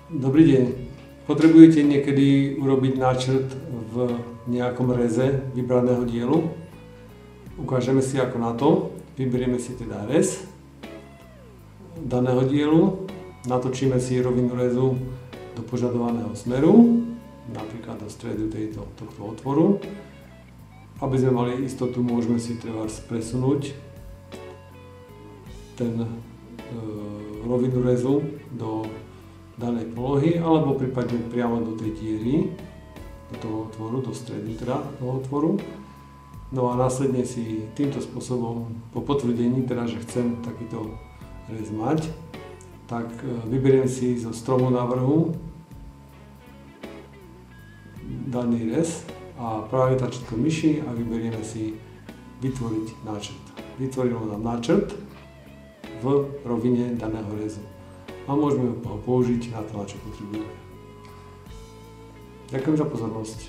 Dobrý deň. Potrebujete niekedy urobiť náčrt v nejakom reze vybraného dielu? Ukážeme si ako na to. Vyberieme si teda rez daného dielu, natočíme si rovinu rezu do požadovaného smeru, napríklad do stredu tohto otvoru. Aby sme mali istotu, môžeme si treba presunúť rovinu rezu do danej polohy, alebo prípadne priamo do tej diery, do toho otvoru, do stredu teda toho otvoru. No a následne si týmto spôsobom, po potvrdení teda, že chcem takýto rez mať, tak vyberiem si zo stromu návrhu daný rez a práve tlačítko myši a vyberieme si vytvoriť náčrt. Vytvoril nám náčrt v rovine daného rezu a môžeme ho použiť na to, na čo potrebujeme. Ďakujem za pozornosť.